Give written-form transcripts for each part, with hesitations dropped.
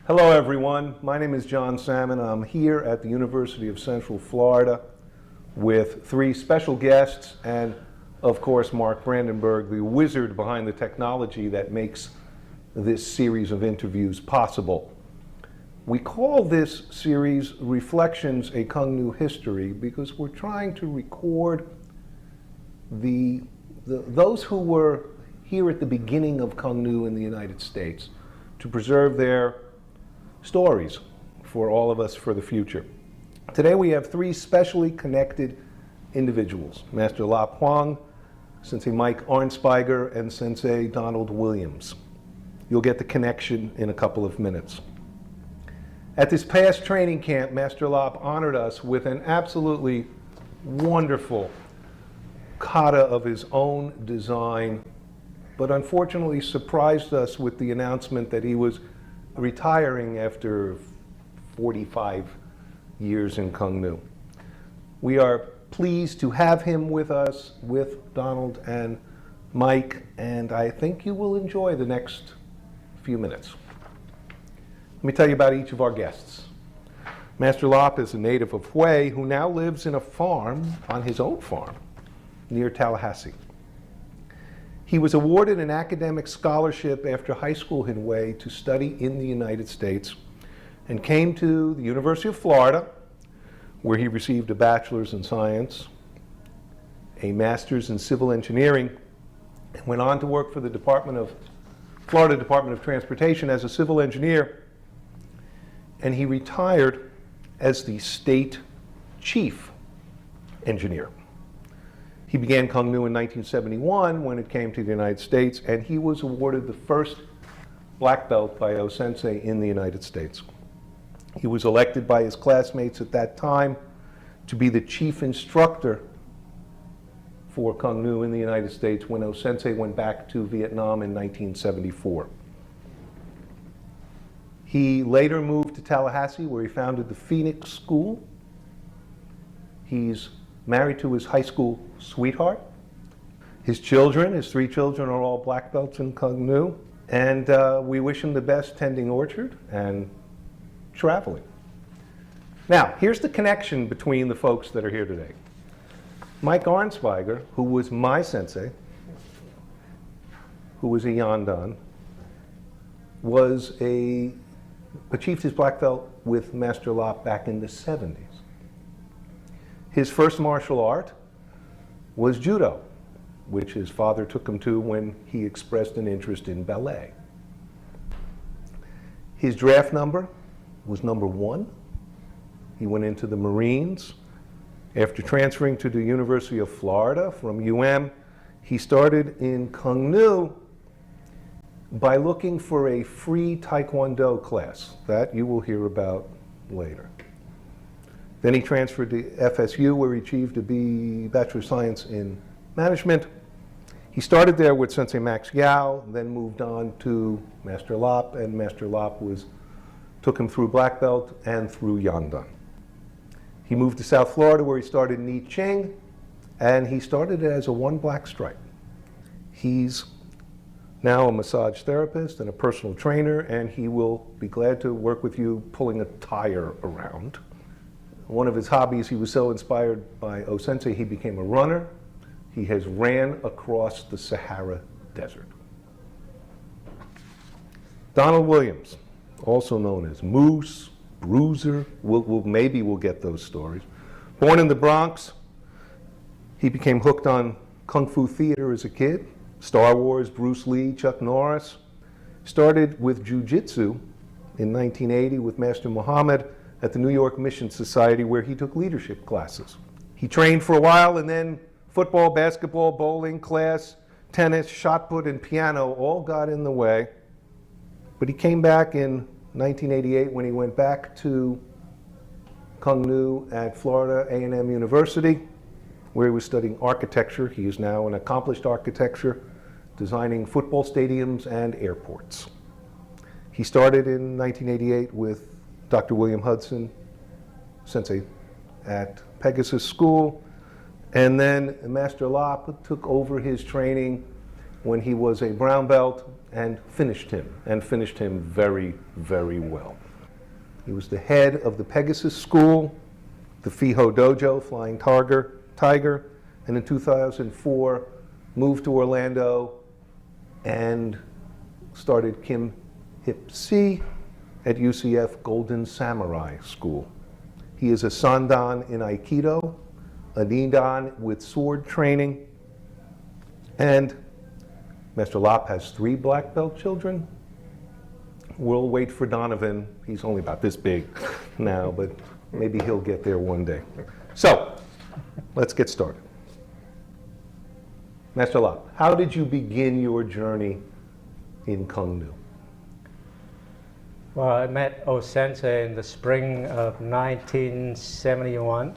Hello everyone, my name is John Salmon. I'm here at the University of Central Florida with three special guests and of course Mark Brandenburg, the wizard behind the technology that makes this series of interviews possible. We call this series Reflections, a Cuong Nhu History because we're trying to record those who were here at the beginning of Cuong Nhu in the United States to preserve their stories for all of us for the future. Today we have three specially connected individuals, Master Lap Hoang, Sensei Mike Arnspiger, and Sensei Donald Williams. You'll get the connection in a couple of minutes. At this past training camp, Master Lap honored us with an absolutely wonderful kata of his own design, but unfortunately surprised us with the announcement that he was retiring after 45 years in Cuong Nhu. We are pleased to have him with us, with Donald and Mike, and I think you will enjoy the next few minutes. Let me tell you about each of our guests. Master Lap is a native of Hue who now lives in a farm, on his own farm, near Tallahassee. He was awarded an academic scholarship after high school in Hue to study in the United States and came to the University of Florida, where he received a bachelor's in science, a master's in civil engineering, and went on to work for the Florida Department of Transportation as a civil engineer, and he retired as the state chief engineer. He began Cuong Nhu in 1971 when it came to the United States, and he was awarded the first black belt by O-sensei in the United States. He was elected by his classmates at that time to be the chief instructor for Cuong Nhu in the United States when O-sensei went back to Vietnam in 1974. He later moved to Tallahassee, where he founded the Phoenix School. He's married to his high school sweetheart. His three children are all black belts in Cuong Nhu, and we wish him the best tending orchard and traveling. Now, here's the connection between the folks that are here today. Mike Arnspiger, who was my sensei, who was a Yandan, achieved his black belt with Master Lap back in the 70s. His first martial art was judo, which his father took him to when he expressed an interest in ballet. His draft number was number 1. He went into the Marines. After transferring to the University of Florida from UM, he started in Cuong Nhu by looking for a free Taekwondo class. That you will hear about later. Then he transferred to FSU, where he achieved a Bachelor of Science in Management. He started there with Sensei Max Yao, then moved on to Master Lap, and Master Lap took him through black belt and through Yandan. He moved to South Florida, where he started Ni Ching, and he started as a 1 black stripe. He's now a massage therapist and a personal trainer, and he will be glad to work with you pulling a tire around. One of his hobbies, he was so inspired by O-sensei, he became a runner. He has ran across the Sahara Desert. Donald Williams, also known as Moose, Bruiser, maybe we'll get those stories. Born in the Bronx, he became hooked on Kung Fu theater as a kid. Star Wars, Bruce Lee, Chuck Norris. Started with Jiu-Jitsu in 1980 with Master Muhammad at the New York Mission Society, where he took leadership classes. He trained for a while, and then football, basketball, bowling, class, tennis, shot put, and piano all got in the way. But he came back in 1988 when he went back to Cuong Nhu at Florida A&M University, where he was studying architecture. He is now an accomplished architecture, designing football stadiums and airports. He started in 1988 with Dr. William Hudson, sensei at Pegasus School, and then Master Lap took over his training when he was a brown belt and finished him very, very well. He was the head of the Pegasus School, the Fiho Dojo, Flying Tiger, and in 2004 moved to Orlando and started Kim Hip Si at UCF Golden Samurai School. He is a Sandan in Aikido, a Nidan with sword training, and Master Lap has 3 black belt children. We'll wait for Donovan. He's only about this big now, but maybe he'll get there one day. So, let's get started. Master Lap, how did you begin your journey in Cuong Nhu? Well, I met O-sensei in the spring of 1971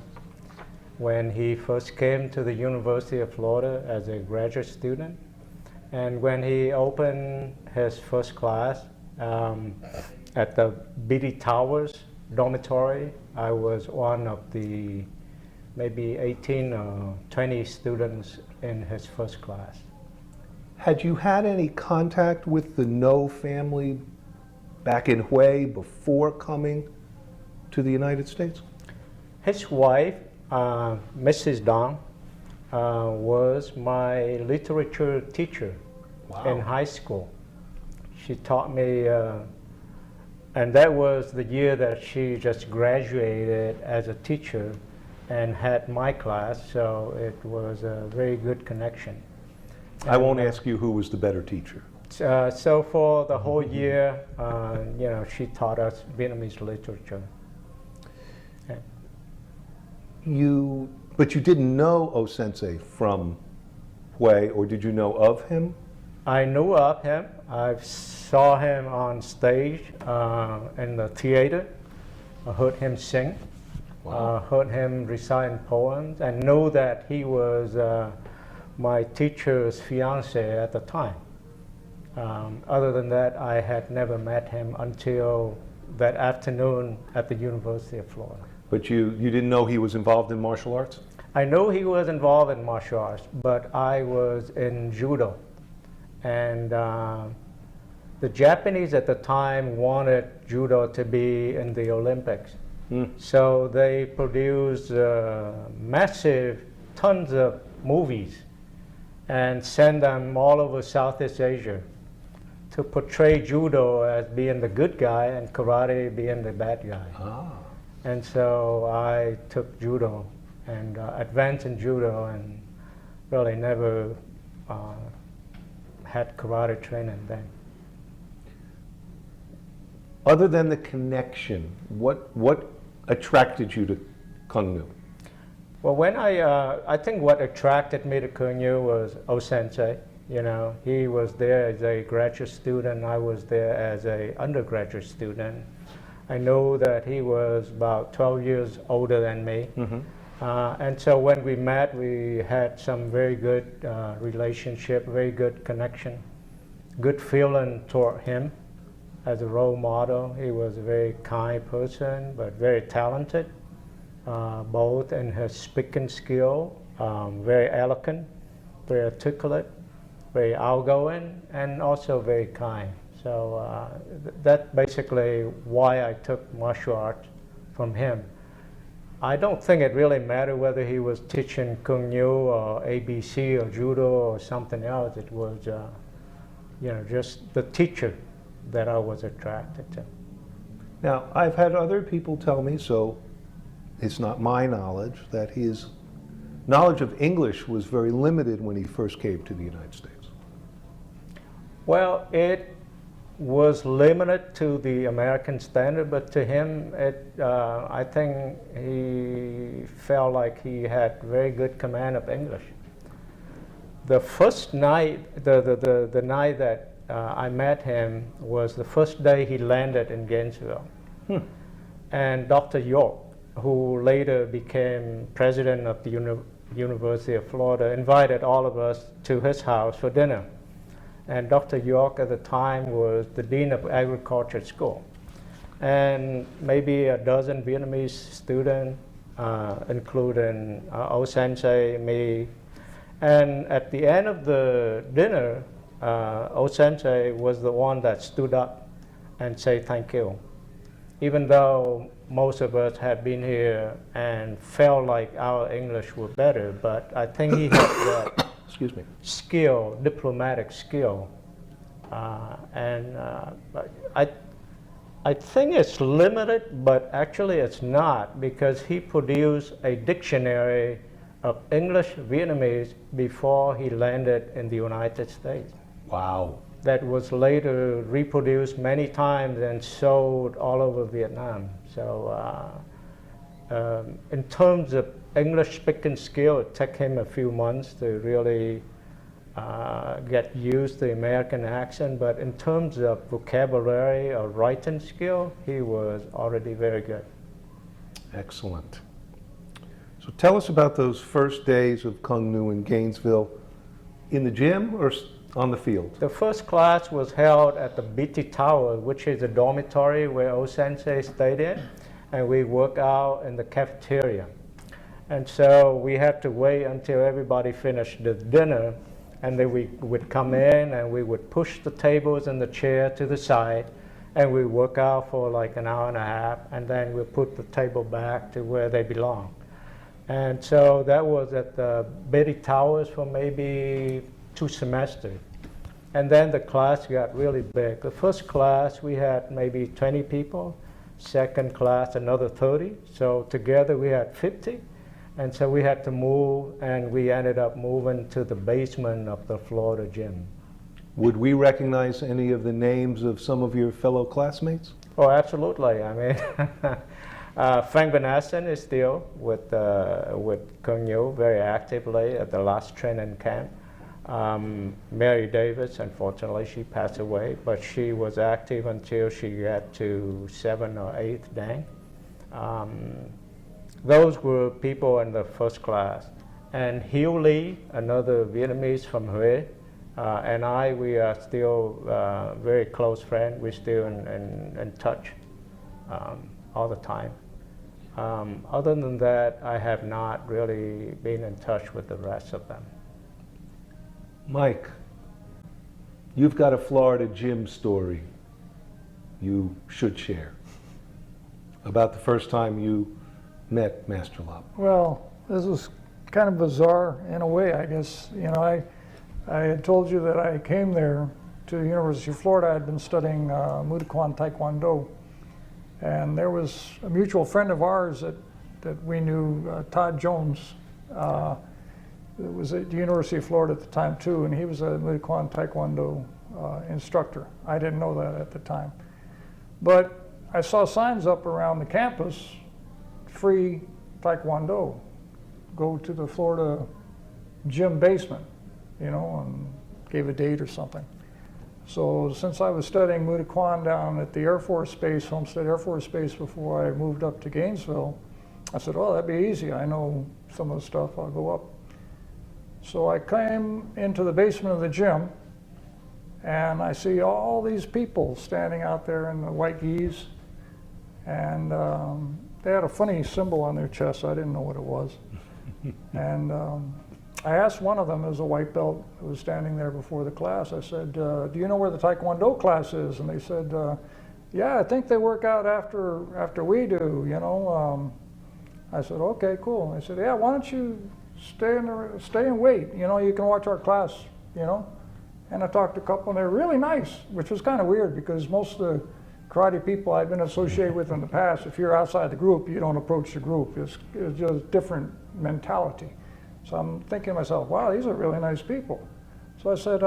when he first came to the University of Florida as a graduate student. And when he opened his first class at the Beatty Towers dormitory, I was one of the maybe 18 or 20 students in his first class. Had you had any contact with the No family back in Hue before coming to the United States? His wife, Mrs. Dong, was my literature teacher. Wow. In high school. She taught me, and that was the year that she just graduated as a teacher and had my class, so it was a very good connection. I won't ask you who was the better teacher. So for the whole year, she taught us Vietnamese literature. But you didn't know O-sensei from Hue, or did you know of him? I knew of him. I saw him on stage in the theater. I heard him sing. Wow. Heard him recite poems, and knew that he was my teacher's fiance at the time. Other than that, I had never met him until that afternoon at the University of Florida. But you didn't know he was involved in martial arts? I know he was involved in martial arts, but I was in judo. And the Japanese at the time wanted judo to be in the Olympics. So they produced massive tons of movies and sent them all over Southeast Asia to portray judo as being the good guy and karate being the bad guy. Ah. And so I took judo and advanced in judo and really never had karate training then. Other than the connection, what attracted you to Cuong Nhu? Well, when I think what attracted me to Cuong Nhu was O-sensei. You know, he was there as a graduate student. I was there as an undergraduate student. I know that he was about 12 years older than me. Mm-hmm. And so when we met, we had some very good relationship, very good connection, good feeling toward him as a role model. He was a very kind person, but very talented, both in his speaking skill, very eloquent, very articulate, very outgoing, and also very kind. So that's basically why I took martial arts from him. I don't think it really mattered whether he was teaching Cuong Nhu or ABC or judo or something else. It was, just the teacher that I was attracted to. Now, I've had other people tell me, so it's not my knowledge, that his knowledge of English was very limited when he first came to the United States. Well, it was limited to the American standard, but to him, I think he felt like he had very good command of English. The first night, the night that I met him was the first day he landed in Gainesville. And Dr. York, who later became president of the University of Florida, invited all of us to his house for dinner. And Dr. York at the time was the Dean of Agriculture School. And maybe a dozen Vietnamese students, including O-sensei, me, And at the end of the dinner, O-sensei was the one that stood up and say thank you. Even though most of us had been here and felt like our English were better, but I think he had that Excuse me. skill, diplomatic skill. I think it's limited, but actually it's not, because he produced a dictionary of English Vietnamese before he landed in the United States. Wow. That was later reproduced many times and sold all over Vietnam. So in terms of English speaking skill, it took him a few months to really get used to the American accent, but in terms of vocabulary or writing skill, he was already very good. Excellent. So tell us about those first days of Cuong Nhu in Gainesville, in the gym or on the field? The first class was held at the BT Tower, which is a dormitory where O-sensei stayed in, and we work out in the cafeteria. And so we had to wait until everybody finished the dinner, and then we would come in and we would push the tables and the chair to the side, and we work out for like an hour and a half, and then we put the table back to where they belong. And so that was at the Betty Towers for maybe 2 semesters. And then the class got really big. The first class we had maybe 20 people, second class another 30, so together we had 50. And so we had to move, and we ended up moving to the basement of the Florida gym. Would we recognize any of the names of some of your fellow classmates? Oh, absolutely. I mean, Frank Van Assen is still with Cuong Nhu very actively at the last training camp. Mary Davis, unfortunately, she passed away, but she was active until she got to 7th or 8th Dan. Those were people in the first class. And Hieu Lee, another Vietnamese from Huế, and we are still very close friends. We're still in touch all the time. Other than that, I have not really been in touch with the rest of them. Mike, you've got a Florida gym story you should share about the first time you met Master Lap. Well, this was kind of bizarre in a way, I guess. You know, I had told you that I came there to the University of Florida. I'd been studying Muay Thai Taekwondo, and there was a mutual friend of ours that we knew, Todd Jones. It was at the University of Florida at the time too, and he was a Muay Thai Taekwondo instructor. I didn't know that at the time, but I saw signs up around the campus: free Taekwondo. Go to the Florida gym basement, you know, and gave a date or something. So since I was studying Muay Thai down at the Air Force Base, Homestead Air Force Base, before I moved up to Gainesville, I said, oh, that'd be easy. I know some of the stuff, I'll go up. So I came into the basement of the gym, and I see all these people standing out there in the white gis, and they had a funny symbol on their chest. I didn't know what it was. And I asked one of them, as a white belt who was standing there before the class, I said, do you know where the Taekwondo class is? And they said, yeah, I think they work out after we do, you know. I said, okay, cool. They said, yeah, why don't you stay and wait, you know, you can watch our class, you know. And I talked to a couple, and they're really nice, which was kind of weird, because most of the karate people I've been associated with in the past, if you're outside the group, you don't approach the group. It's just a different mentality. So I'm thinking to myself, wow, these are really nice people. So I said,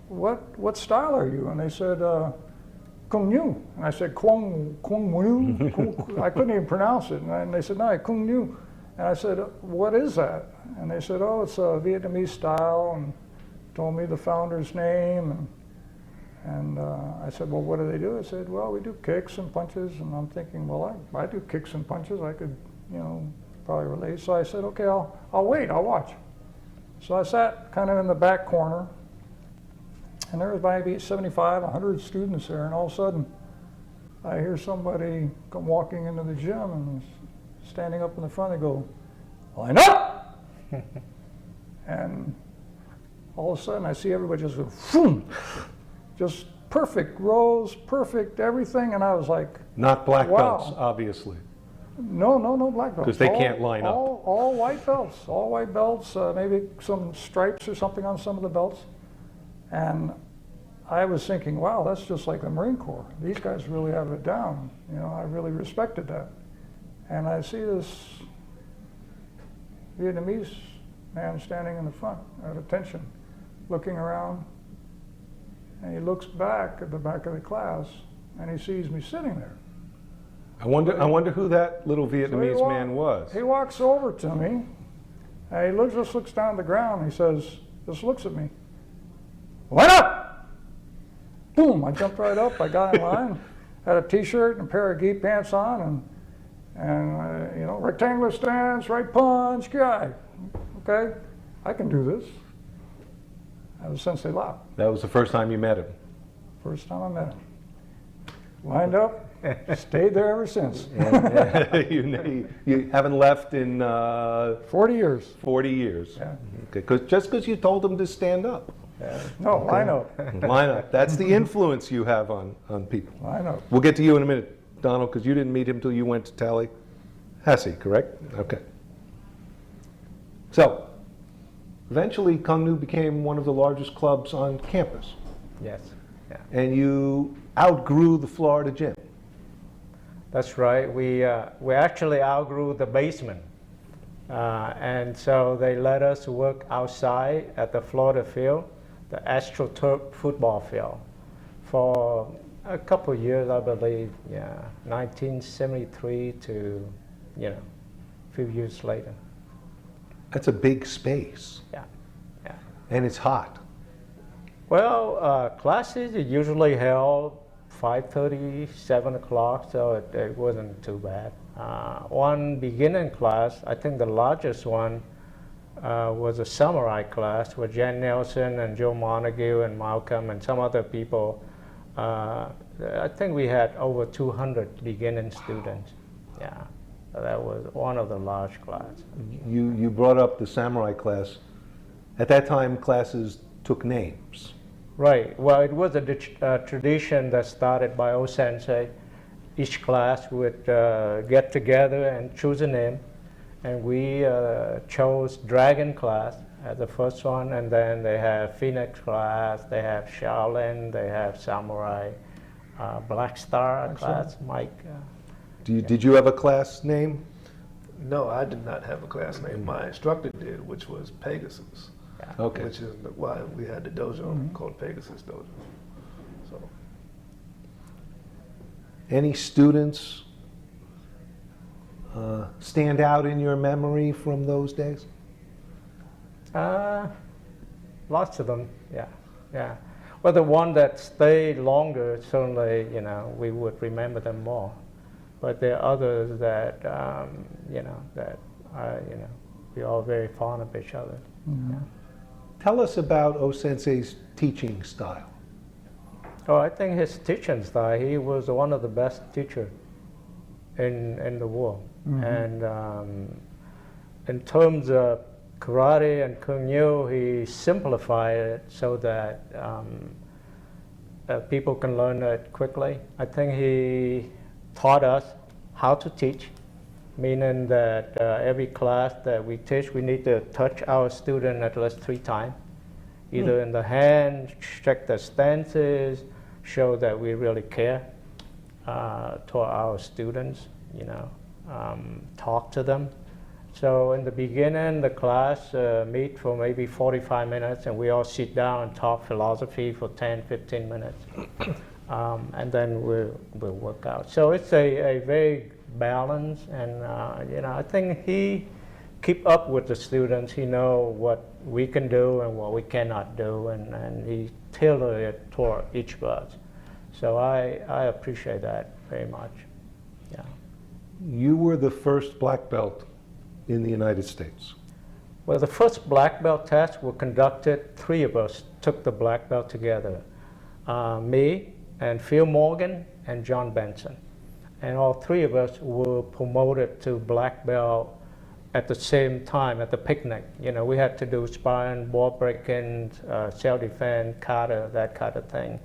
what style are you? And they said, Cuong Nhu. And I said, Cuong Nhu? I couldn't even pronounce it. And they said, no, Cuong Nhu. And I said, what is that? And they said, oh, it's a Vietnamese style, and told me the founder's name. And I said, well, what do they do? I said, well, we do kicks and punches. And I'm thinking, well, I do kicks and punches. I could, you know, probably relate. So I said, okay, I'll wait, I'll watch. So I sat kind of in the back corner, and there was maybe 75, 100 students there, and all of a sudden, I hear somebody come walking into the gym and standing up in the front. They go, line up! And all of a sudden I see everybody just go, boom, just perfect rows, perfect everything. And I was like, Not black wow. belts, obviously. No black belts. 'Cause they can't line up. All white belts, maybe some stripes or something on some of the belts. And I was thinking, wow, that's just like the Marine Corps. These guys really have it down. You know, I really respected that. And I see this Vietnamese man standing in the front at attention, looking around, and he looks back at the back of the class, and he sees me sitting there. I wonder who that little Vietnamese man was. He walks over to me, and he just looks down at the ground, and he says, just looks at me. Line up! Boom, I jumped right up, I got in line, had a t-shirt and a pair of gi pants on, and you know, rectangular stance, right punch, guy. Okay, I can do this. That was Sensei Lap. That was the first time you met him. First time I met him. Lined up, stayed there ever since. You haven't left in 40 years. 40 years. Yeah. Okay, just because you told him to stand up. No, line up. Line up. That's the influence you have on people. Line up. We'll get to you in a minute, Donald, because you didn't meet him until you went to Tallahassee, correct? Okay. So, eventually Cuong Nhu became one of the largest clubs on campus. Yes. Yeah. And you outgrew the Florida gym. That's right. We actually outgrew the basement. And so they let us work outside at the Florida field, the AstroTurf football field, for a couple of years, I believe. Yeah, 1973 to, you know, a few years later. That's a big space. Yeah, yeah. And it's hot. Well, classes are usually held 5:30, 7 o'clock, so it wasn't too bad. One beginning class, I think the largest one was a samurai class with Jan Nelson and Joe Montague and Malcolm and some other people. I think we had over 200 beginning students. Yeah, so that was one of the large classes. You brought up the samurai class. At that time, classes took names. Right. Well, it was a tradition that started by O-sensei. Each class would get together and choose a name. And we chose Dragon class as the first one. And then they have Phoenix class, they have Shaolin, they have Samurai, Black Star class, Mike. Did you have a class name? No, I did not have a class name. My instructor did, which was Pegasus. Okay. Which is why we had the dojo called Pegasus Dojo. So, Any students stand out in your memory from those days? Lots of them, yeah, yeah. Well, the one that stayed longer, certainly, you know, we would remember them more. But there are others that, you know, that, you know, we're all very fond of each other. Mm-hmm. Yeah. Tell us about O-sensei's teaching style. Oh, I think his teaching style, he was one of the best teachers in the world. Mm-hmm. And in terms of karate and Cuong Nhu, he simplified it so that people can learn it quickly. I think he taught us how to teach, meaning that every class that we teach, we need to touch our student at least 3 times, either in the hand, check the stances, show that we really care toward our students, you know, talk to them. So in the beginning, the class meet for maybe 45 minutes, and we all sit down and talk philosophy for 10, 15 minutes. And then we'll work out. So it's a very balanced, and you know, I think he keep up with the students. He know what we can do and what we cannot do, and he tailor it toward each of us. So I appreciate that very much. Yeah. You were the first black belt in the United States. Well, the first black belt tests were conducted. 3 of us took the black belt together. Me and Phil Morgan and John Benson. And all 3 of us were promoted to black belt at the same time at the picnic. You know, we had to do sparring, ball breaking, self-defense, kata, that kind of thing.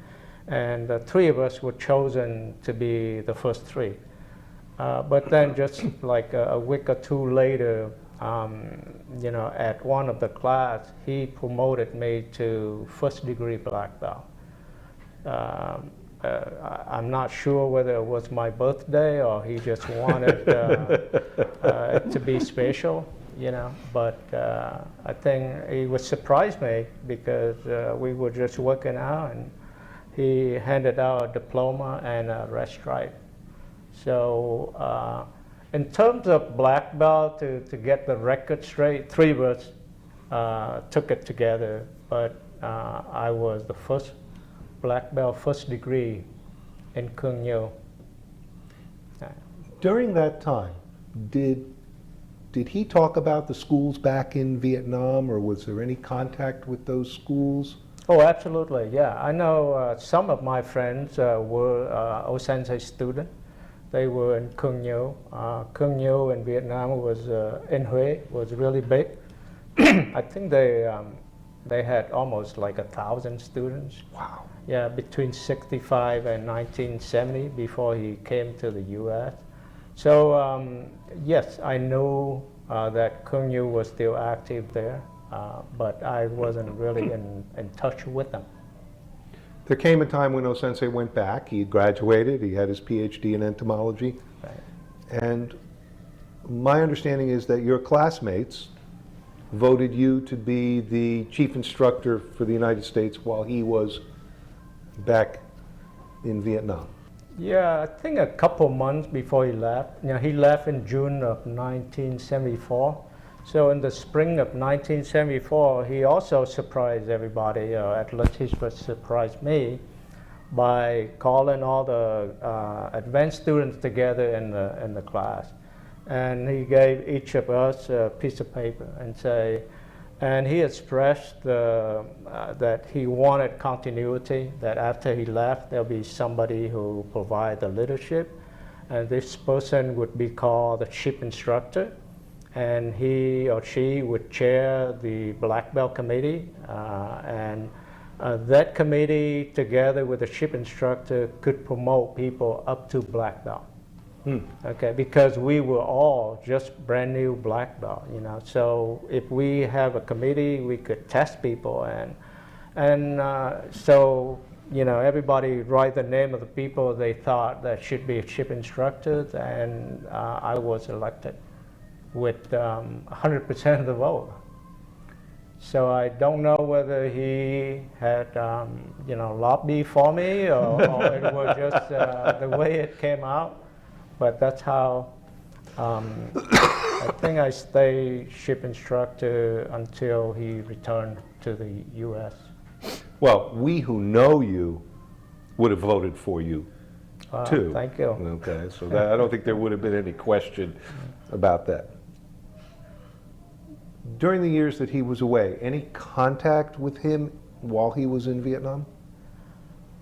And the three of us were chosen to be the first three. But then just like a week or two later, you know, at one of the class, he promoted me to first degree black belt. I'm not sure whether it was my birthday or he just wanted it to be special, you know, but I think it would surprise me because we were just working out and he handed out a diploma and a red stripe. So in terms of black belt, to get the record straight, three of us took it together, but I was the first black belt, first degree in Cuong Nhu. During that time, did he talk about the schools back in Vietnam, or was there any contact with those schools? Oh, absolutely, yeah. I know some of my friends were O Sensei students. They were in Cuong Nhu. Cuong Nhu in Vietnam was, in Hue, was really big. I think they had almost like 1,000 students. Wow. Yeah, between 65 and 1970 before he came to the U.S. So yes, I knew that Cuong Nhu was still active there, but I wasn't really in touch with them. There came a time when O-sensei went back. He graduated. He had his PhD in entomology. Right. And my understanding is that your classmates voted you to be the chief instructor for the United States while he was back in Vietnam. Yeah, I think a couple months before he left. You know, he left in June of 1974. So in the spring of 1974, he also surprised everybody, at least he surprised me, by calling all the advanced students together in the class. And he gave each of us a piece of paper and he expressed that he wanted continuity, that after he left, there'll be somebody who provide the leadership. And this person would be called the chief instructor. And he or she would chair the black belt committee, and that committee, together with the chief instructor, could promote people up to black belt. Okay, because we were all just brand new black belt, you know. So if we have a committee, we could test people, and so you know, everybody write the name of the people they thought that should be chief instructors, and I was elected with 100% of the vote. So I don't know whether he had, you know, lobby for me or it was just the way it came out. But that's how, I think I stayed ship instructor until he returned to the U.S. Well, we who know you would have voted for you too. Thank you. Okay, so I don't think there would have been any question about that. During the years that he was away, any contact with him while he was in Vietnam?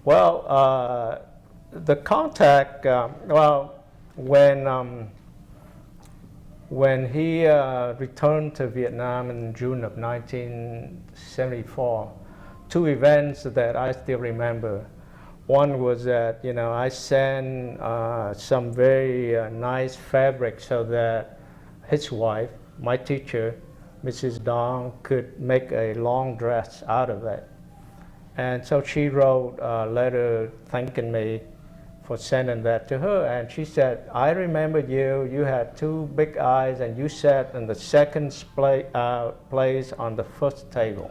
Well, the contact, well, when he returned to Vietnam in June of 1974, two events that I still remember. One was that, you know, I sent some very nice fabric so that his wife, my teacher, Mrs. Dong, could make a long dress out of it. And so she wrote a letter thanking me for sending that to her. And she said, I remember you, you had two big eyes and you sat in the second place on the first table.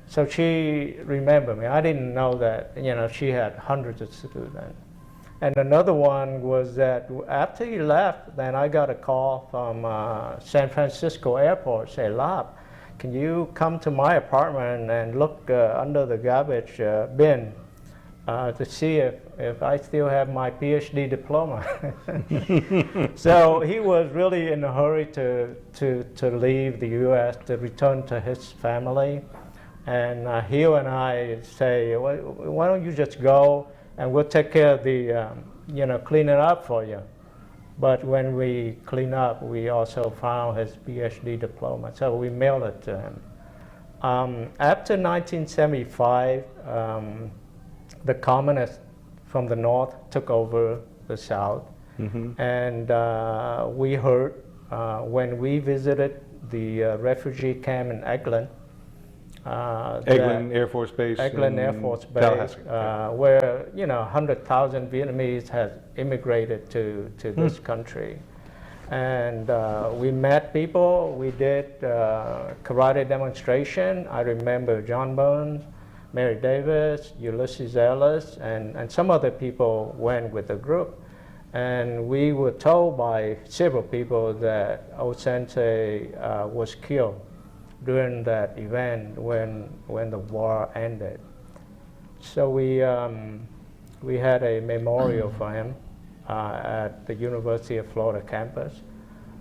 So she remembered me. I didn't know that, you know, she had hundreds of students. And another one was that after he left, then I got a call from San Francisco airport, say, Lap, can you come to my apartment and look under the garbage bin to see if I still have my PhD diploma? So he was really in a hurry to leave the US, to return to his family. And Hill and I say, why don't you just go and we'll take care of the, you know, clean it up for you. But when we clean up, we also found his PhD diploma, so we mailed it to him. After 1975, the communists from the north took over the south, and we heard when we visited the refugee camp in Eglin, Eglin Air Force Base. Eglin in Air Force Base, Tallahassee. where 100,000 Vietnamese had immigrated to this country, and we met people. We did karate demonstration. I remember John Burns, Mary Davis, Ulysses Ellis, and some other people went with the group. And we were told by several people that O Sensei was killed during that event when the war ended. So we had a memorial for him at the University of Florida campus.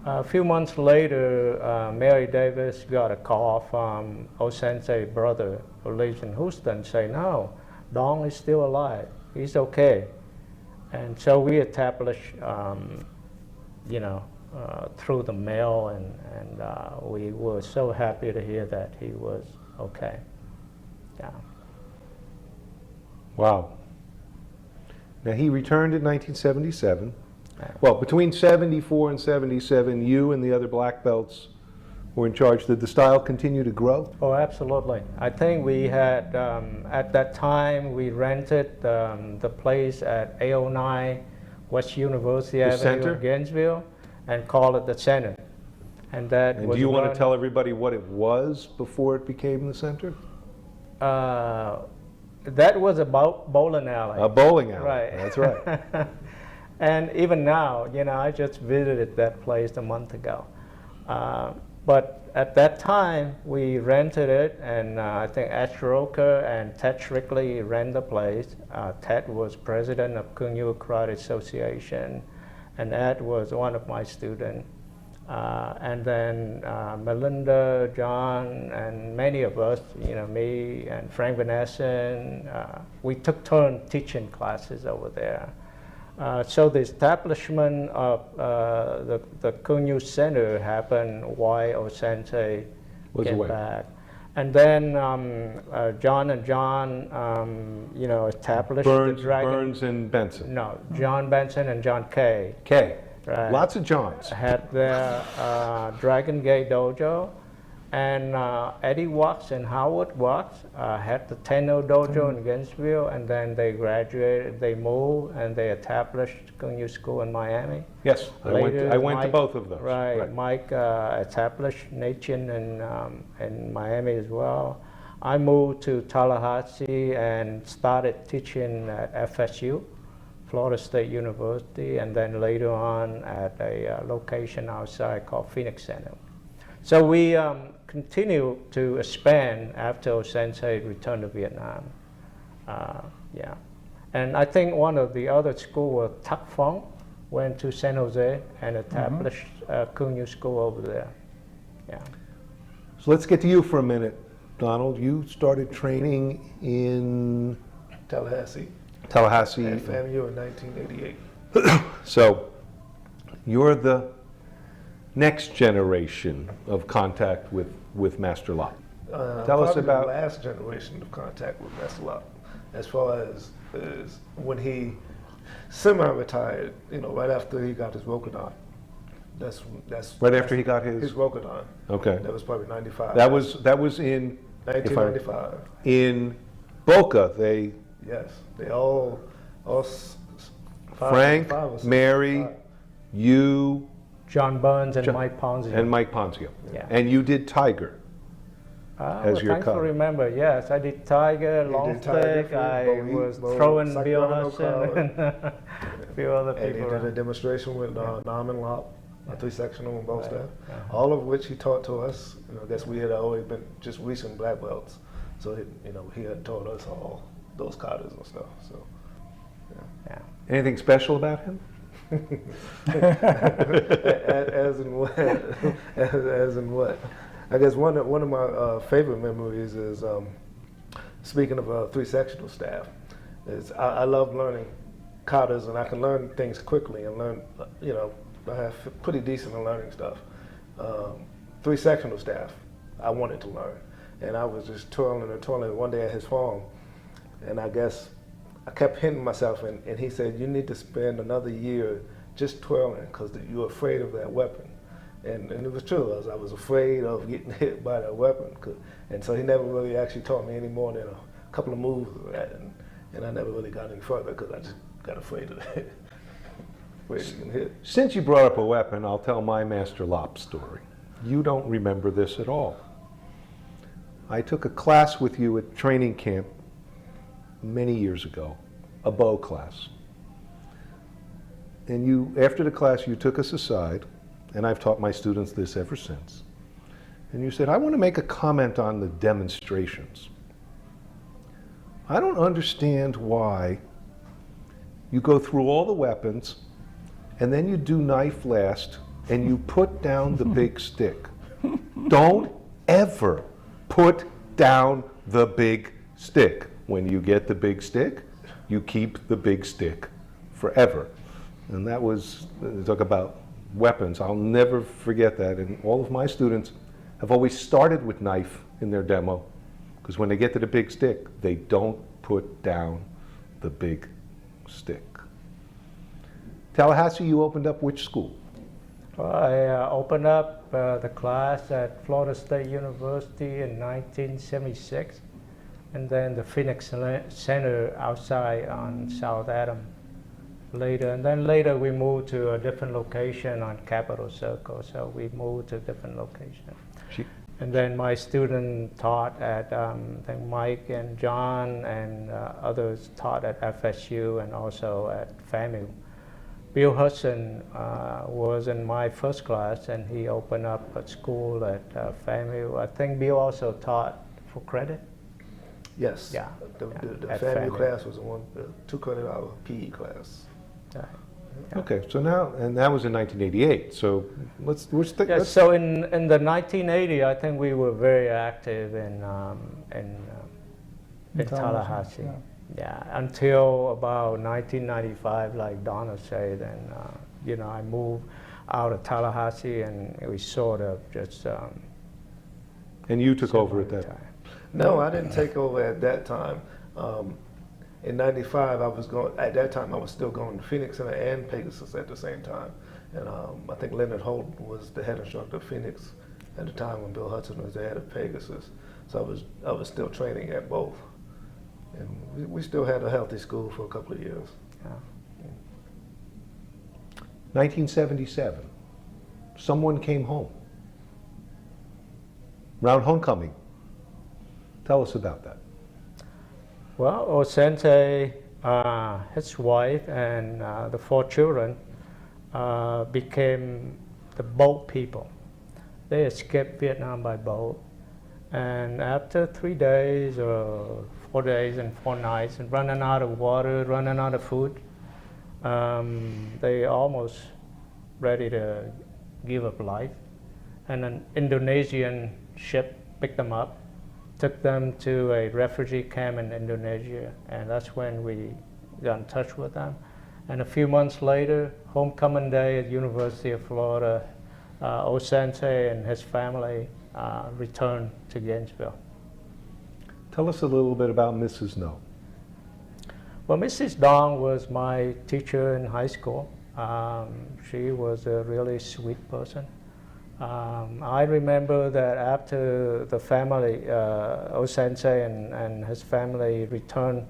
A few months later, Mary Davis got a call from O Sensei's brother who lives in Houston, saying, "No, Dong is still alive. He's okay." And so we established, through the mail, and we were so happy to hear that he was okay. Yeah. Wow. Now he returned in 1977. Well, between 74 and 77, you and the other black belts were in charge. Did the style continue to grow? Oh, absolutely. I think we had, at that time, we rented the place at 809 West University Avenue center? in Gainesville and called it the Center. And that And was do you want to run- tell everybody what it was before it became the center? That was a bowling alley. A bowling alley. Right. That's right. And even now, I just visited that place a month ago. But at that time, we rented it, and I think Ed Schroeder and Ted Strictly ran the place. Ted was president of Cuong Nhu Karate Association, and Ed was one of my students. And then Melinda, John, and many of us, me and Frank Van Essen, we took turns teaching classes over there. So the establishment of the Cuong Nhu Center happened while O Sensei Was came away. back. And then John and John, established the Dragon. Burns and Benson. No, John Benson and John Kay Okay. Right. Lots of Johns. had their Dragon Gate Dojo, and Eddie Watts and Howard Watts had the Tenno Dojo in Gainesville, and then they graduated, they moved, and they established Cuong Nhu School in Miami. Yes, I Later, went to Mike- both of those. Right, Mike established Nachin in Miami as well. I moved to Tallahassee and started teaching at FSU, Florida State University, and then later on at a location outside called Phoenix Center. So we continue to expand after O Sensei returned to Vietnam. Yeah. And I think one of the other schools was Lap Hoang, went to San Jose and established Cuong Nhu School over there. Yeah. So let's get to you for a minute, Donald. You started training in Tallahassee Tallahassee. at FAMU in 1988. So you're the next generation of contact with Master Lap. Tell us Probably about- the last generation of contact with Master Lap, as far as when he semi-retired. Right after he got his Rokudan. That's Right after he got his. Rokudan. Okay. That was probably 95. That was in 1995. in Boca. They Yes, they all Frank, five or six, Mary, five. you, John Burns and John- Mike Ponzio. and Mike Ponzio. Yeah. And you did Tiger. as your thankful cut. remember, yes, I did Tiger, Long did Tiger, Stick, I Bo- was Bo- throwing Bill Sacramento Hudson and a few other And he people. did a demonstration with Norman Lop, a 3-sectional on both Right. staff. Uh-huh. All of which he taught to us. I guess we had always been just recent black belts, so he had taught us all those katas and stuff. So Yeah. Anything special about him? as in what? as in what? I guess one of my favorite memories is speaking of 3-sectional staff. Is I love learning katas, and I can learn things quickly and learn I have pretty decent at learning stuff. 3 sectional staff, I wanted to learn. And I was just twirling and twirling one day at his farm. And I guess I kept hitting myself, and he said, you need to spend another year just twirling because you're afraid of that weapon. And it was true. I was afraid of getting hit by that weapon. And so he never really actually taught me any more than a couple of moves of that. And I never really got any further because I just got afraid of it. Afraid of getting hit. Since you brought up a weapon, I'll tell my Master Lap story. You don't remember this at all. I took a class with you at training camp many years ago, a bow class. And you, after the class, you took us aside, and I've taught my students this ever since. And you said, I want to make a comment on the demonstrations. I don't understand why you go through all the weapons, and then you do knife last, and you put down the big stick. Don't ever put down the big stick. When you get the big stick, you keep the big stick forever. And that was, talk about weapons. I'll never forget that. And all of my students have always started with knife in their demo, because when they get to the big stick, they don't put down the big stick. Tallahassee, you opened up which school? Well, I opened up the class at Florida State University in 1976, and then the Phoenix Center outside on South Adam later. And then later we moved to a different location on Capitol Circle, so we moved to a different location. And then my student taught at, I think Mike and John and others taught at FSU and also at FAMU. Bill Hudson was in my first class, and he opened up a school at FAMU. I think Bill also taught for credit. Yes. Yeah. The At FAMU FAMU. class was the 2 credit hour PE class. Yeah. Okay, so now, and that was in 1988. So Yeah, so in the 1980, I think we were very active in Tallahassee. Yeah. Yeah, until about 1995, like Donna said, and you know, I moved out of Tallahassee, and we sort of just. And you took over at that. time. No, I didn't take over at that time. In '95, I was going. At that time, I was still going to Phoenix Center and Pegasus at the same time. And I think Leonard Holt was the head instructor of Phoenix at the time when Bill Hudson was the head of Pegasus. So I was still training at both. And we still had a healthy school for a couple of years. Yeah. 1977, someone came home. Round homecoming. Tell us about that. Well, Osente, his wife, and the 4 children became the boat people. They escaped Vietnam by boat. And after 3 days or 4 days and 4 nights, and running out of water, running out of food, they almost ready to give up life. And an Indonesian ship picked them up, took them to a refugee camp in Indonesia, and that's when we got in touch with them. And a few months later, homecoming day at University of Florida, Osente and his family returned to Gainesville. Tell us a little bit about Mrs. No. Well, Mrs. Dong was my teacher in high school. She was a really sweet person. I remember that after the family, Osensei and his family returned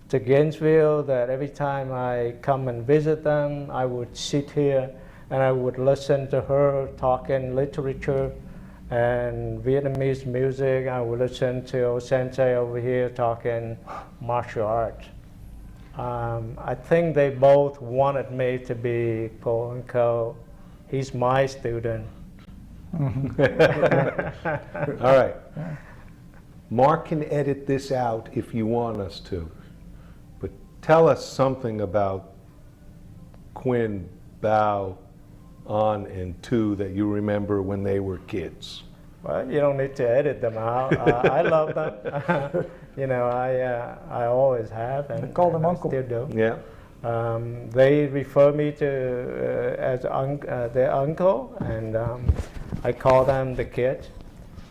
to Gainesville, that every time I come and visit them, I would sit here and I would listen to her talking literature and Vietnamese music. I would listen to Osensei over here talking martial arts. I think they both wanted me to be, quote unquote, he's my student. All right. Mark can edit this out if you want us to. But tell us something about Quinn, Bao, An, and Tu that you remember when they were kids. Well, you don't need to edit them out. I love them. You know, I always have, and They called him I Uncle. still do. Yeah. They refer me to as their uncle, and I call them the kids.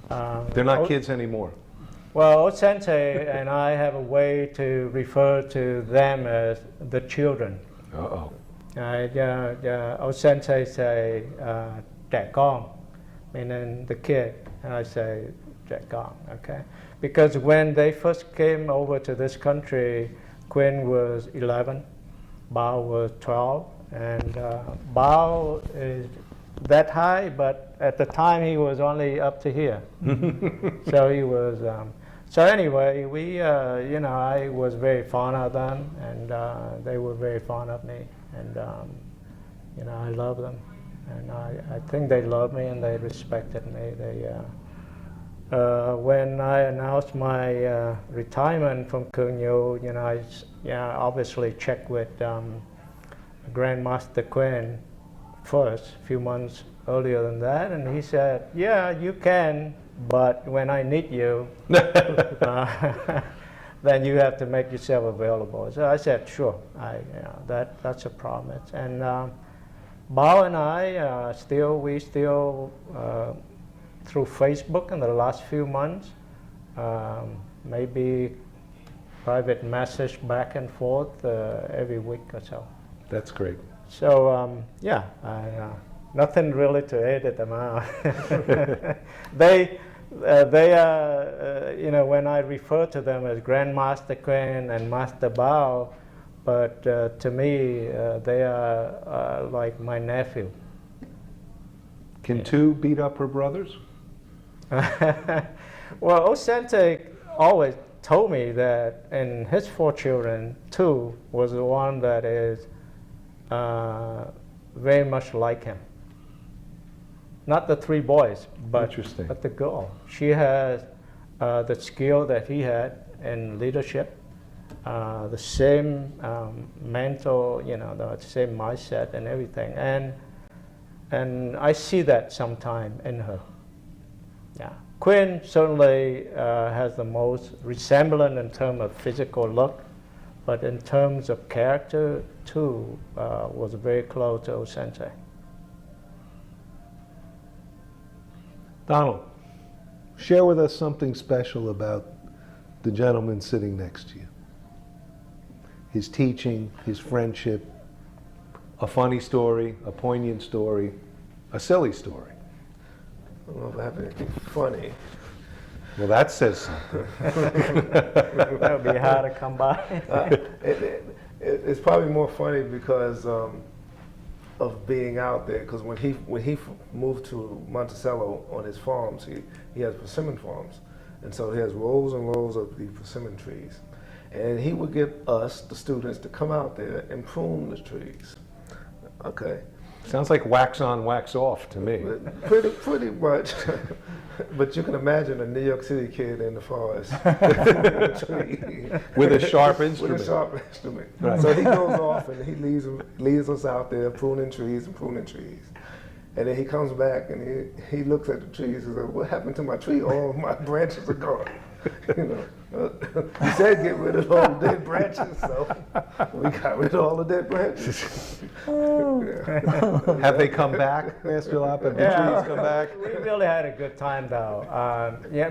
They're not kids anymore. Well, Sensei and I have a way to refer to them as the children. Uh-oh. Sensei say trẻ con, meaning the kid, and I say trẻ con, okay? Because when they first came over to this country, Quinn was 11, Bao was 12, and Bao is that high, but at the time he was only up to here. So he was, so anyway, we, I was very fond of them, and they were very fond of me, and I love them, and I think they loved me and they respected me. They, when I announced my retirement from Cuong Nhu, I obviously checked with Grandmaster Quinn first, a few months earlier than that, and he said, yeah, you can, but when I need you, then you have to make yourself available. So I said, sure, that's a promise. And Bao and I we still through Facebook in the last few months, maybe private message back and forth every week or so. That's great. So nothing really to edit them out. They are, when I refer to them as Grandmaster Quinn and Master Bao, but to me, they are like my nephew. Can two beat up her brothers? Well, Osente always told me that in his 4 children, 2 was the one that is very much like him. Not the 3 boys, but the girl. She has the skill that he had in leadership, the same mental, the same mindset and everything. And I see that sometime in her. Yeah. Quinn certainly has the most resemblance in terms of physical look, but in terms of character, too, was very close to Osente. Donald, share with us something special about the gentleman sitting next to you. His teaching, his friendship, a funny story, a poignant story, a silly story. I don't know if I have anything funny. Well, that says something. That would be hard to come by. It's probably more funny because of being out there. Because when he moved to Monticello on his farms, he has persimmon farms, and so he has rows and rows of the persimmon trees, and he would get us, the students, to come out there and prune the trees. Okay. Sounds like wax on, wax off to me. Pretty much. But you can imagine a New York City kid in the forest with a sharp instrument. With a sharp instrument. Right. So he goes off and he leaves us out there pruning trees. And then he comes back and he looks at the trees and says, "What happened to my tree? All my branches are gone." He said get rid of all the dead branches, so we got rid of all the dead branches. Have they come back, Master Lap? Have the trees come back? We really had a good time though.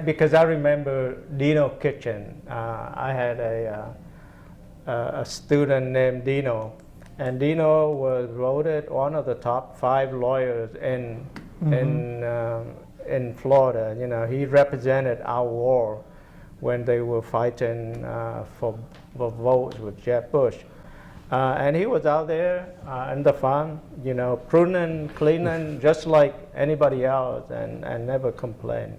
Because I remember Dino Kitchen. I had a student named Dino, and Dino was voted one of the top 5 lawyers in Florida. He represented our war when they were fighting for votes with Jeb Bush. And he was out there in the farm, pruning, cleaning, just like anybody else, and never complained.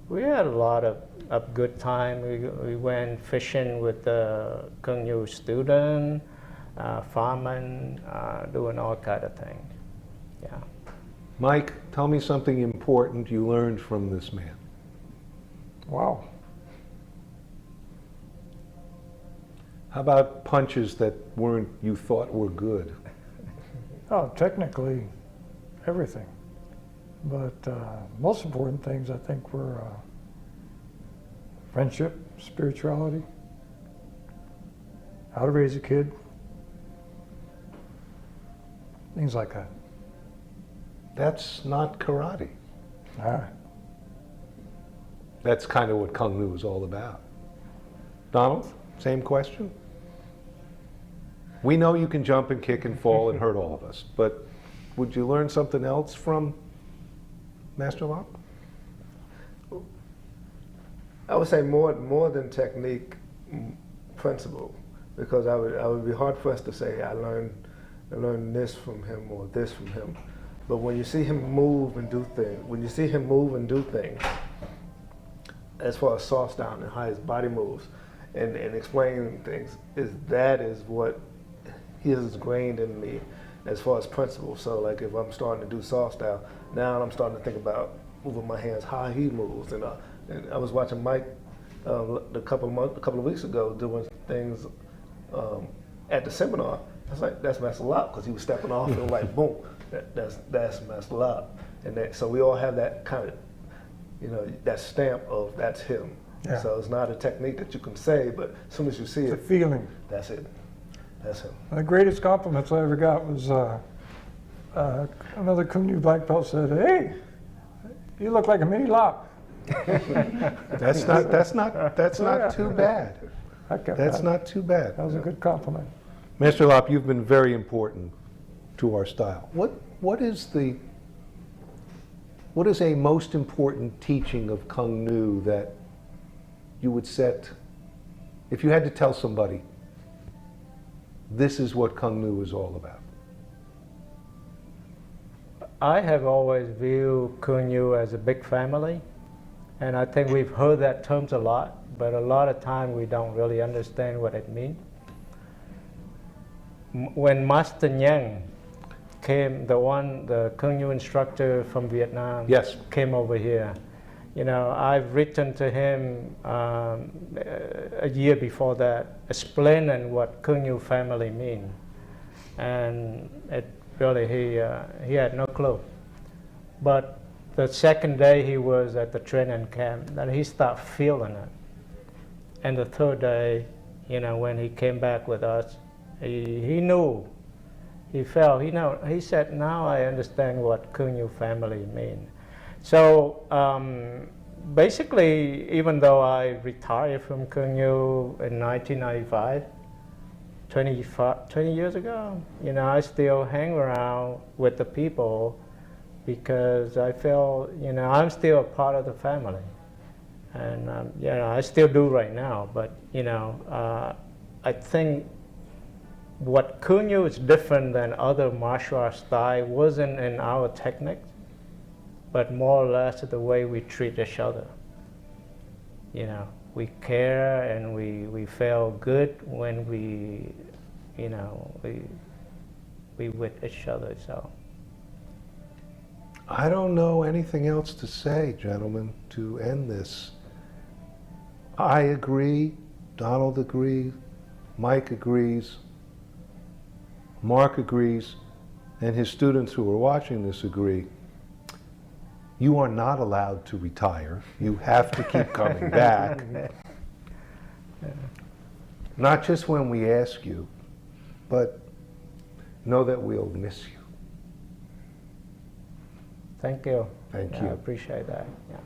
We had a lot of good time. We went fishing with the Cuong Nhu student, farming, doing all kind of things. Yeah. Mike, tell me something important you learned from this man. Wow. How about punches that you thought were good? Oh, technically, everything. But most important things, I think, were friendship, spirituality, how to raise a kid, things like that. That's not karate. All right. That's kind of what Cuong Nhu is all about. Donald, same question? We know you can jump and kick and fall and hurt all of us, but would you learn something else from Master Lap? I would say more than technique, principle, because I would be hard pressed to say I learned this from him or this from him. But when you see him move and do things, as far as soft down and how his body moves, and explaining things, that is what he has ingrained in me as far as principles. So like if I'm starting to do soft style, now I'm starting to think about moving my hands, how he moves. And I was watching Mike a couple of weeks ago doing things at the seminar. I was like, that's messed up, because he was stepping off and like, boom, that's messed up. And so we all have that kind of, that stamp of that's him. Yeah. So it's not a technique that you can say, but as soon as you see It's a it, feeling. that's it. That's him. The greatest compliments I ever got was another Cuong Nhu black belt said, "Hey, you look like a mini Lap." That's not too bad. I kept That's that. not too bad. That was a good compliment. Master Lap, you've been very important to our style. What is a most important teaching of Cuong Nhu that you would set, if you had to tell somebody, this is what Cuong Nhu is all about? I have always viewed Cuong Nhu as a big family, and I think we've heard that term a lot, but a lot of time we don't really understand what it means. When Master Nhang came, the Cuong Nhu instructor from Vietnam, Yes. came over here, I've written to him a year before that, explaining what Cuong Nhu family mean, and it really he had no clue. But the second day he was at the training camp, then he started feeling it, and the third day, when he came back with us, he knew, he felt, he said, now I understand what Cuong Nhu family mean. So basically, even though I retired from Cuong Nhu in 1995, 20 years ago, I still hang around with the people because I feel, I'm still a part of the family. And, I still do right now, but, I think what Cuong Nhu is different than other martial arts style wasn't in our technique, but more or less the way we treat each other. We care and we feel good when we with each other. So I don't know anything else to say, gentlemen, to end this. I agree, Donald agrees, Mike agrees, Mark agrees, and his students who are watching this agree. You are not allowed to retire. You have to keep coming back. Not just when we ask you, but know that we'll miss you. thank you. Thank Yeah, you. I appreciate that. Yeah.